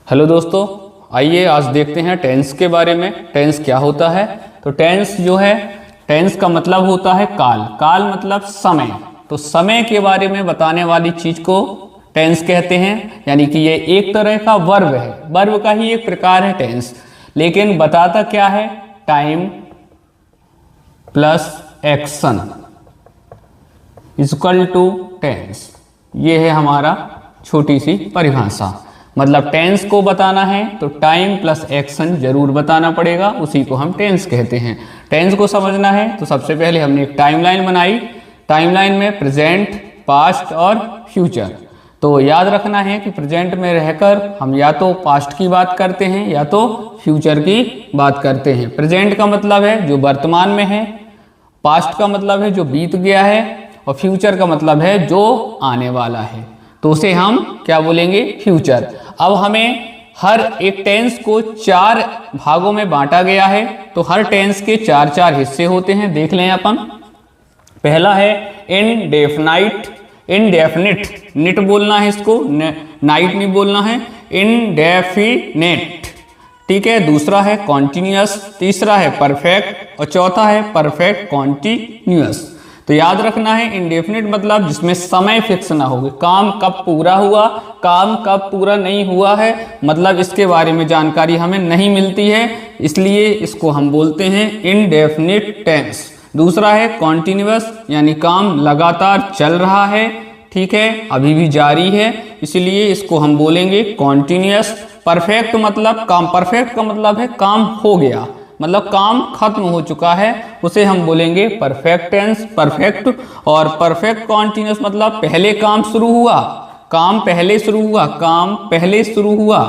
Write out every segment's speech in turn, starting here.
Hello दोस्तों, आइए आज देखते हैं टेंस के बारे में। टेंस क्या होता है? तो टेंस जो है, टेंस का मतलब होता है काल। काल मतलब समय। तो समय के बारे में बताने वाली चीज को टेंस कहते हैं। यानी कि ये एक तरह का वर्ब है, वर्ब का ही एक प्रकार है टेंस। लेकिन बताता क्या है? Time plus action equal to tense. ये है हमारा छोटी सी परिभाषा। मतलब टेंस को बताना है तो टाइम प्लस एक्शन जरूर बताना पड़ेगा, उसी को हम टेंस कहते हैं। टेंस को समझना है तो सबसे पहले हमने एक टाइमलाइन बनाई। टाइमलाइन में प्रेजेंट, पास्ट और फ्यूचर। तो याद रखना है कि प्रेजेंट में रहकर हम या तो पास्ट की बात करते हैं या तो फ्यूचर की बात करते हैं। प्रेजेंट का मतलब है जो वर्तमान में है, पास्ट का मतलब है जो बीत गया है, और फ्यूचर का मतलब है जो आने वाला है। तो उसे हम क्या बोलेंगे? फ्यूचर। अब हमें हर एक टेंस को 4 भागों में बांटा गया है। तो हर टेंस के 4 हिस्से होते हैं, देख लें अपन। पहला है इनडेफिनाइट, इनडेफिनिट, निट बोलना है इसको, नाइट नहीं बोलना है, इनडेफिनेट। ठीक है। दूसरा है कॉन्टिन्यूअस, तीसरा है परफेक्ट और चौथा है परफेक्ट कॉन्टिन्यूअस। तो याद रखना है इनडेफिनिट मतलब जिसमें समय फिक्स ना हो, काम कब पूरा हुआ, काम कब पूरा नहीं हुआ है, मतलब इसके बारे में जानकारी हमें नहीं मिलती है, इसलिए इसको हम बोलते हैं इनडेफिनिट टेंस। दूसरा है कॉन्टिन्यूअस, यानी काम लगातार चल रहा है, ठीक है, अभी भी जारी है, इसलिए इसको हम बोलेंगे कॉन्टिन्यूअस। परफेक्ट मतलब काम, परफेक्ट का मतलब है काम हो गया, मतलब काम खत्म हो चुका है, उसे हम बोलेंगे परफेक्ट टेंस, परफेक्ट। और परफेक्ट कॉन्टिन्यूअस मतलब पहले काम शुरू हुआ, काम पहले शुरू हुआ, काम पहले शुरू हुआ,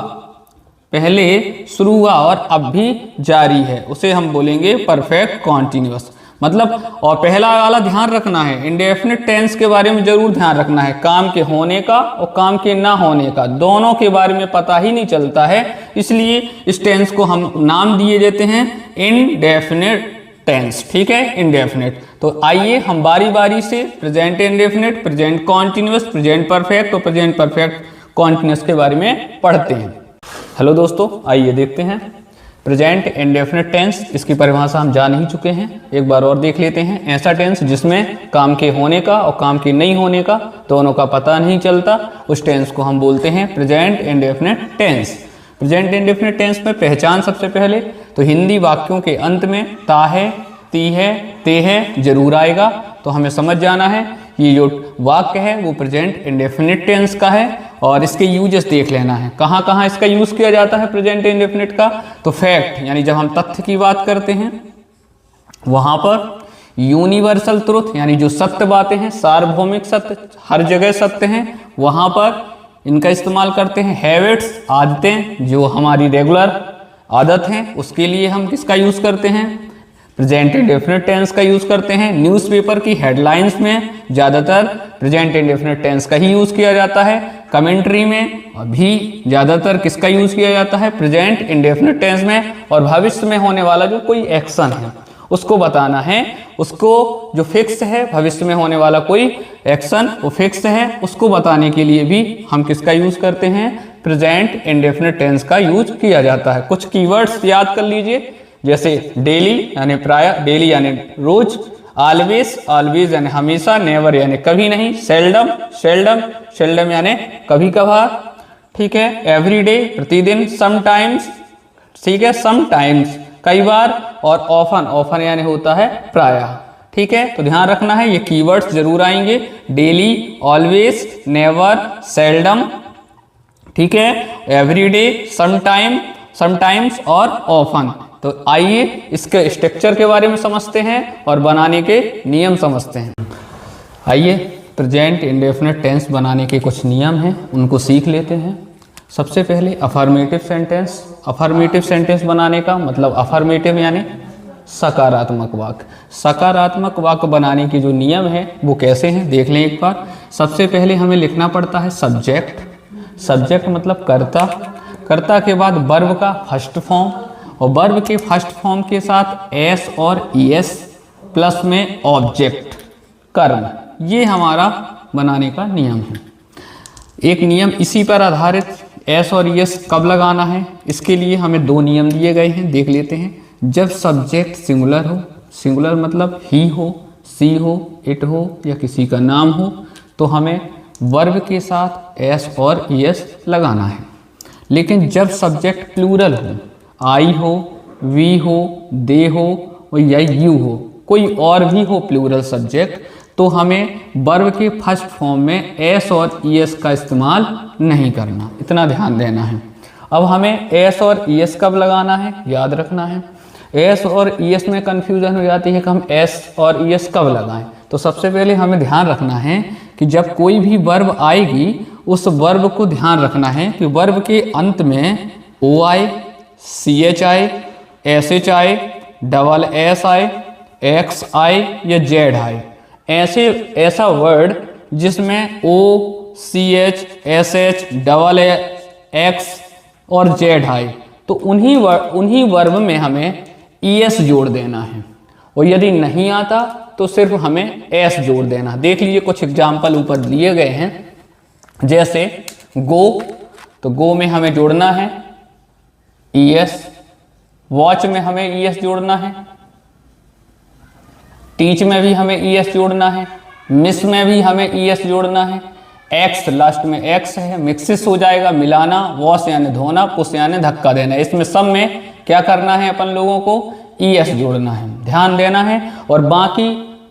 पहले शुरू हुआ और अब भी जारी है, उसे हम बोलेंगे परफेक्ट कॉन्टिन्यूअस। मतलब और पहला वाला ध्यान रखना है, इंडेफिनिट टेंस के बारे में जरूर ध्यान रखना है। काम के होने का और काम के ना होने का दोनों के बारे में पता ही नहीं चलता है, इसलिए इस टेंस को हम नाम दिए देते हैं इनडेफिनिट टेंस। ठीक है, इनडेफिनिट। तो आइए हम बारी बारी से present indefinite, present continuous, present perfect और प्रेजेंट परफेक्ट कॉन्टिन्यूअस के बारे में पढ़ते हैं। हेलो दोस्तों, आइए देखते हैं प्रेजेंट इंडेफिनिट टेंस। इसकी परिभाषा हम जान ही चुके हैं, एक बार और देख लेते हैं। ऐसा टेंस जिसमें काम के होने का और काम के नहीं होने का दोनों का पता नहीं चलता, उस टेंस को हम बोलते हैं present indefinite tense. Present indefinite tense में पहचान सबसे पहले तो हिंदी वाक्यों के अंत में ता है, ती है, ते है जरूर आएगा। तो हमें समझ जाना है ये जो वाक्य है वो प्रेजेंट इंडेफिनिट टेंस का है, और इसके यूजेस देख लेना है, कहाँ कहाँ इसका यूज किया जाता है प्रेजेंट इंडेफिनिट का। तो फैक्ट यानी जब हम तथ्य की बात करते हैं वहां पर, यूनिवर्सल ट्रुथ यानी जो सत्य बातें हैं, सार्वभौमिक सत्य, हर जगह सत्य हैं, वहां पर इनका इस्तेमाल करते हैं। हैबिट्स, आदतें, जो हमारी रेगुलर आदत हैं, उसके लिए हम किसका यूज करते हैं? प्रेजेंट इंडेफिनिट टेंस का यूज करते हैं। न्यूज़पेपर की हेडलाइंस में ज्यादातर प्रेजेंट इंडेफिनिट टेंस का ही यूज किया जाता है। कमेंट्री में भी ज्यादातर किसका यूज किया जाता है? प्रेजेंट इंडेफिनिट टेंस में। और भविष्य में होने वाला जो कोई एक्शन है उसको बताना है, उसको जो फिक्स है, भविष्य में होने वाला कोई एक्शन वो फिक्स है, उसको बताने के लिए भी हम किसका यूज करते हैं? प्रेजेंट इंडेफिनिट टेंस का यूज किया जाता है। कुछ कीवर्ड्स याद कर लीजिए, जैसे डेली यानी प्रायः, डेली यानी रोज, ऑलवेज, ऑलवेज यानी हमेशा, नेवर यानी कभी नहीं, सेल्डम, सेल्डम, सेल्डम यानी कभी कभार, ठीक है, एवरीडे प्रतिदिन, समटाइम्स, ठीक है, समटाइम्स कई बार, और ऑफन, ऑफन यानी होता है प्रायः। ठीक है, तो ध्यान रखना है ये कीवर्ड्स जरूर आएंगे, डेली, ऑलवेज, नेवर, सेल्डम, ठीक है, एवरीडे, समटाइम, समटाइम्स और ऑफन। तो आइए इसके स्ट्रक्चर के बारे में समझते हैं और बनाने के नियम समझते हैं। आइए प्रेजेंट इंडेफिनिट टेंस बनाने के कुछ नियम हैं, उनको सीख लेते हैं। सबसे पहले अफर्मेटिव सेंटेंस। अफर्मेटिव सेंटेंस बनाने का मतलब अफर्मेटिव यानी सकारात्मक वाक्य। सकारात्मक वाक्य बनाने के जो नियम है वो कैसे हैं देख लें एक बार। सबसे पहले हमें लिखना पड़ता है सब्जेक्ट। सब्जेक्ट मतलब कर्ता, कर्ता के बाद वर्ब का फर्स्ट फॉर्म, और वर्ब के फर्स्ट फॉर्म के साथ एस और ईएस प्लस में ऑब्जेक्ट, कर्म। ये हमारा बनाने का नियम है। एक नियम इसी पर आधारित एस और ईएस कब लगाना है, इसके लिए हमें दो नियम दिए गए हैं, देख लेते हैं। जब सब्जेक्ट सिंगुलर हो, सिंगुलर मतलब ही हो, सी हो, इट हो या किसी का नाम हो, तो हमें वर्ब के साथ एस और ईएस लगाना है। लेकिन जब सब्जेक्ट प्लूरल हो, आई हो, वी हो, दे हो या यू हो, कोई और भी हो प्लूरल सब्जेक्ट, तो हमें वर्ब के फर्स्ट फॉर्म में एस और ईएस का इस्तेमाल नहीं करना, इतना ध्यान देना है। अब हमें एस और ईएस कब लगाना है, याद रखना है। एस और ईएस में कंफ्यूजन हो जाती है कि हम एस और ईएस कब लगाएं। तो सबसे पहले हमें ध्यान रखना है कि जब कोई भी वर्ब आएगी, उस वर्ब को ध्यान रखना है कि वर्ब के अंत में ओ आए, सी एच आए, एस एच आए, डबल एस आए, एक्स आए या जेड आए। ऐसा वर्ड जिसमें O, C H, S H, double X और जेड आए, तो उन्हीं वर्ब में हमें ईएस जोड़ देना है। और यदि नहीं आता तो सिर्फ हमें एस जोड़ देना। देख लीजिए कुछ एग्जाम्पल ऊपर दिए गए हैं, जैसे गो, तो गो में हमें जोड़ना है ईएस, वॉच में हमें ईएस जोड़ना है, टीच में भी हमें ईएस जोड़ना है, मिस में भी हमें ईएस जोड़ना है, एक्स लास्ट में एक्स है, मिक्सिस हो जाएगा मिलाना, वॉश यानी धोना, पुश यानी धक्का देना। इसमें सब में क्या करना है, अपन लोगों को ईएस जोड़ना है, ध्यान देना है। और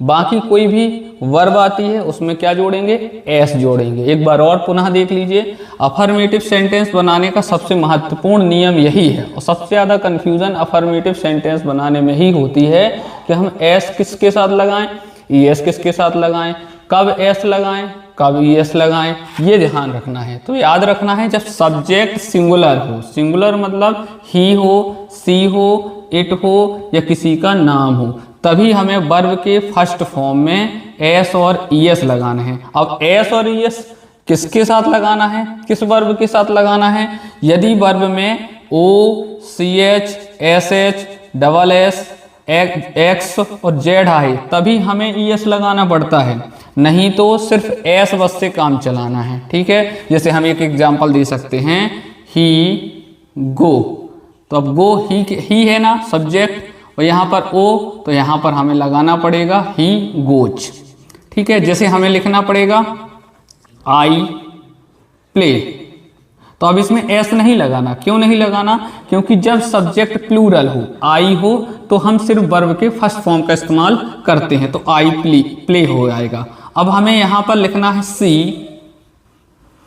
बाकी कोई भी वर्ब आती है उसमें क्या जोड़ेंगे, एस जोड़ेंगे। एक बार और पुनः देख लीजिए, अफर्मेटिव सेंटेंस बनाने का सबसे महत्वपूर्ण नियम यही है, और सबसे ज़्यादा कंफ्यूजन अफर्मेटिव सेंटेंस बनाने में ही होती है कि हम एस किसके साथ लगाएं, ईएस किसके साथ लगाएं, कब एस लगाएं, कब ईएस लगाएं, ये ध्यान रखना है। तो याद रखना है, जब सब्जेक्ट सिंगुलर हो, सिंगुलर मतलब ही हो, सी हो, इट हो या किसी का नाम हो, तभी हमें वर्ब के फर्स्ट फॉर्म में एस और ईएस लगाना है। अब एस और ईएस किसके साथ लगाना है, किस वर्ब के साथ लगाना है? यदि वर्ब में O, C H, S H, double S, X और जेड आए तभी हमें ईएस लगाना पड़ता है, नहीं तो सिर्फ एस बस से काम चलाना है। ठीक है, जैसे हम एक एग्जांपल दे सकते हैं, ही गो, तो अब गो ही है ना सब्जेक्ट, और यहाँ पर ओ, तो यहाँ पर हमें लगाना पड़ेगा ही गोज। ठीक है, जैसे हमें लिखना पड़ेगा आई प्ले, तो अब इसमें एस नहीं लगाना। क्यों नहीं लगाना? क्योंकि जब सब्जेक्ट प्लूरल हो, आई हो, तो हम सिर्फ वर्ब के फर्स्ट फॉर्म का इस्तेमाल करते हैं, तो आई प्ले हो जाएगा। अब हमें यहाँ पर लिखना है सी,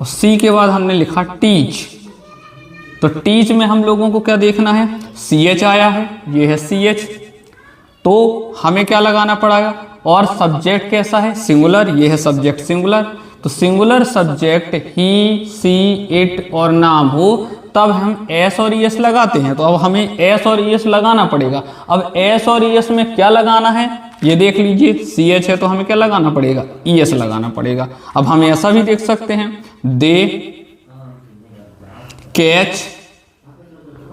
और सी के बाद हमने लिखा टीच, तो टीच में हम लोगों को क्या देखना है, सी एच आया है, ये है सी एच, तो हमें क्या लगाना पड़ेगा, और सब्जेक्ट कैसा है, सिंगुलर, ये है सब्जेक्ट सिंगुलर, तो singular subject he, she, it और नाम हो तब हम एस और ईएस लगाते हैं। तो अब हमें एस और ईएस लगाना पड़ेगा। अब एस और ईएस में क्या लगाना है, ये देख लीजिए, सी एच है तो हमें क्या लगाना पड़ेगा, ईएस लगाना पड़ेगा। अब हम ऐसा भी देख सकते हैं, दे, कैच,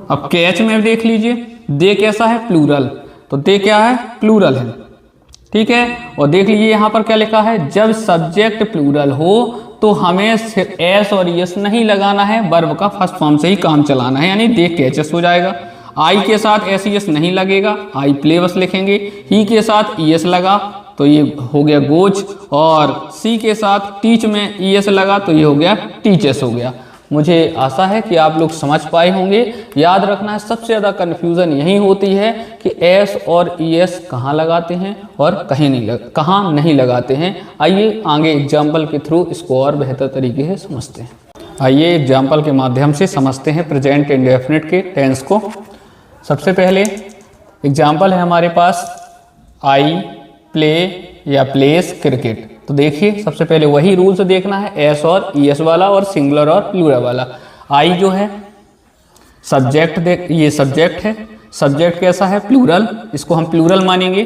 अब कैच में देख लीजिए, दे कैसा है, प्लूरल, तो दे क्या है, प्लूरल है। ठीक है, और देख लीजिए यहाँ पर क्या लिखा है, जब सब्जेक्ट प्लूरल हो तो हमें एस और ईएस नहीं लगाना है, वर्ब का फर्स्ट फॉर्म से ही काम चलाना है, यानी दे कैचेस हो जाएगा। आई के साथ एस ईएस नहीं लगेगा, आई प्ले बस लिखेंगे। ही के साथ ईएस लगा तो ये हो गया गोज, और सी के साथ टीच में ईएस लगा तो ये हो गया टीचेस हो गया। मुझे आशा है कि आप लोग समझ पाए होंगे। याद रखना है, सबसे ज़्यादा कन्फ्यूज़न यही होती है कि एस और ईएस कहाँ लगाते हैं और कहाँ नहीं लगाते हैं। आइए आगे एग्जाम्पल के थ्रू इसको और बेहतर तरीके से समझते हैं। आइए एग्जाम्पल के माध्यम से समझते हैं प्रेजेंट इंडेफिनिट के टेंस को। सबसे पहले एग्जाम्पल है हमारे पास, आई प्ले या प्लेस क्रिकेट। तो देखिए, सबसे पहले वही रूल्स देखना है, एस और ईएस वाला और सिंगुलर और प्लूरल वाला। आई जो है सब्जेक्ट, ये सब्जेक्ट है, सब्जेक्ट कैसा है, प्लूरल, इसको हम प्लूरल मानेंगे।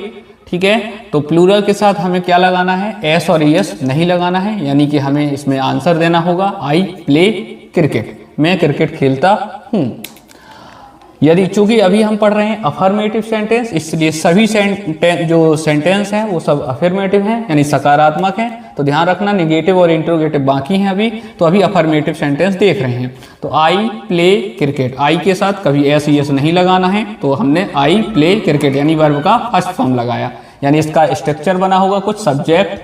ठीक है, तो प्लूरल के साथ हमें क्या लगाना है, एस और ईएस नहीं लगाना है, यानी कि हमें इसमें आंसर देना होगा आई प्ले क्रिकेट, मैं क्रिकेट खेलता हूँ। यदि चूंकि अभी हम पढ़ रहे हैं अफर्मेटिव सेंटेंस, इसलिए सभी जो सेंटेंस हैं वो सब अफर्मेटिव हैं, यानी सकारात्मक हैं। तो ध्यान रखना, निगेटिव और इंट्रोगेटिव बाकी हैं अभी, तो अभी अफर्मेटिव सेंटेंस देख रहे हैं। तो आई प्ले क्रिकेट, आई के साथ कभी एस यस नहीं लगाना है, तो हमने आई प्ले क्रिकेट यानी वर्ब का फर्स्ट फॉर्म लगाया। यानी इसका स्ट्रक्चर बना होगा कुछ सब्जेक्ट,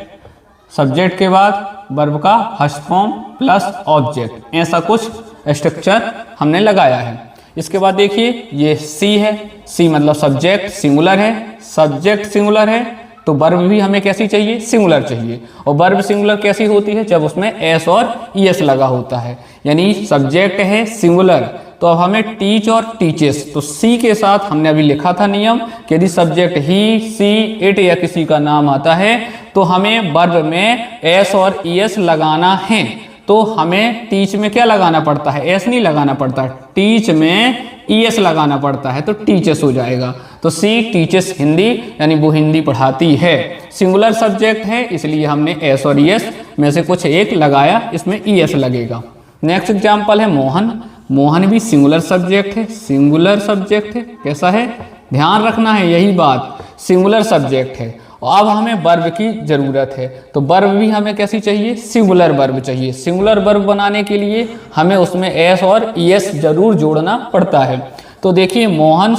सब्जेक्ट के बाद वर्ब का फर्स्ट फॉर्म प्लस ऑब्जेक्ट, ऐसा कुछ स्ट्रक्चर हमने लगाया है। इसके बाद देखिए ये सी है, सी मतलब सब्जेक्ट सिंगुलर है, सब्जेक्ट सिंगुलर है तो वर्ब भी हमें कैसी चाहिए, सिंगुलर चाहिए। और वर्ब सिंगुलर कैसी होती है, जब उसमें एस और ईएस लगा होता है। यानी सब्जेक्ट है सिंगुलर, तो अब हमें टीच और टीचेस, तो सी के साथ हमने अभी लिखा था नियम कि यदि सब्जेक्ट ही, सी, इट या किसी का नाम आता है तो हमें वर्ब में एस और ईएस लगाना है। तो हमें टीच में क्या लगाना पड़ता है, एस नहीं लगाना पड़ता, टीच में ईएस लगाना पड़ता है, तो टीचेस हो जाएगा। तो सी टीचेस हिंदी, यानी वो हिंदी पढ़ाती है। सिंगुलर सब्जेक्ट है इसलिए हमने एस और ईएस में से कुछ एक लगाया, इसमें ईएस लगेगा। नेक्स्ट एग्जाम्पल है मोहन, मोहन भी सिंगुलर सब्जेक्ट है, सिंगुलर सब्जेक्ट है, कैसा है, ध्यान रखना है यही बात, सिंगुलर सब्जेक्ट है। और अब हमें वर्ब की जरूरत है, तो वर्ब भी हमें कैसी चाहिए, सिंगुलर वर्ब चाहिए। सिंगुलर वर्ब बनाने के लिए हमें उसमें एस और ईएस जरूर जोड़ना पड़ता है। तो देखिए मोहन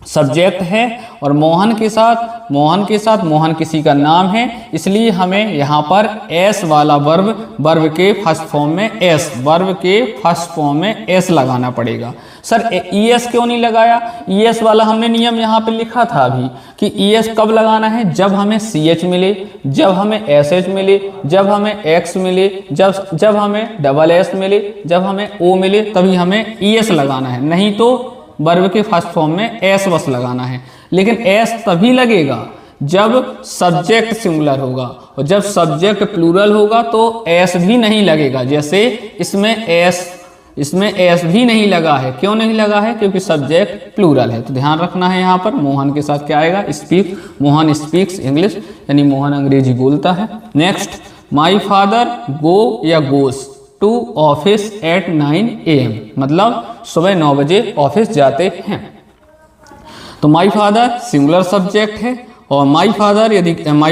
सब्जेक्ट है और मोहन के साथ मोहन किसी का नाम है, इसलिए हमें यहाँ पर एस वाला वर्ब के फर्स्ट फॉर्म में एस, वर्ब के फर्स्ट फॉर्म में एस लगाना पड़ेगा। सर ईएस क्यों नहीं लगाया, ईएस वाला हमने नियम यहाँ पे लिखा था अभी कि ईएस कब लगाना है, जब हमें सीएच मिले, जब हमें एसएच मिले, जब हमें एक्स मिले, जब हमें डबल एस मिले, जब हमें ओ मिले, तभी हमें ईएस लगाना है। नहीं तो वर्ब के फर्स्ट फॉर्म में एस बस लगाना है। लेकिन एस तभी लगेगा जब सब्जेक्ट सिंगुलर होगा, और जब सब्जेक्ट प्लूरल होगा तो एस भी नहीं लगेगा। जैसे इसमें एस भी नहीं लगा है, क्यों नहीं लगा है, क्योंकि सब्जेक्ट प्लूरल है। तो ध्यान रखना है यहाँ पर मोहन के साथ क्या आएगा, स्पीक, मोहन स्पीक्स इंग्लिश, यानी मोहन अंग्रेजी बोलता है। नेक्स्ट, माई फादर गो या goes to office at 9 AM, मतलब सुबह 9 बजे ऑफिस जाते हैं। तो माई फादर सिंगुलर सब्जेक्ट है, और माई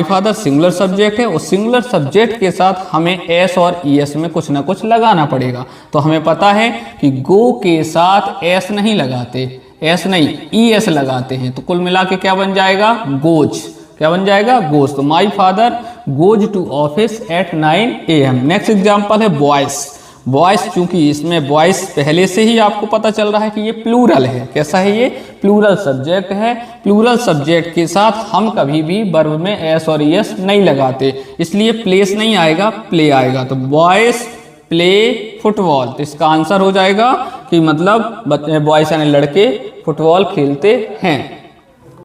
फादर सिंगुलर सब्जेक्ट है, और सिंगुलर सब्जेक्ट के साथ हमें एस और ईएस में कुछ ना कुछ लगाना पड़ेगा। तो हमें पता है कि गो के साथ एस नहीं लगाते, एस नहीं ईएस लगाते हैं, तो कुल मिला के क्या बन जाएगा, गोज, क्या बन जाएगा, गोज। तो my father goes to office at 9 AM। Next example है बॉयस, बॉयस चूंकि इसमें बॉयस पहले से ही आपको पता चल रहा है कि ये प्लूरल है, कैसा है, ये प्लूरल सब्जेक्ट है। प्लूरल सब्जेक्ट के साथ हम कभी भी वर्ब में एस और ईएस नहीं लगाते, इसलिए प्लेस नहीं आएगा, प्ले आएगा। तो बॉयस प्ले फुटबॉल, तो इसका आंसर हो जाएगा कि मतलब बॉयस यानी लड़के फुटबॉल खेलते हैं।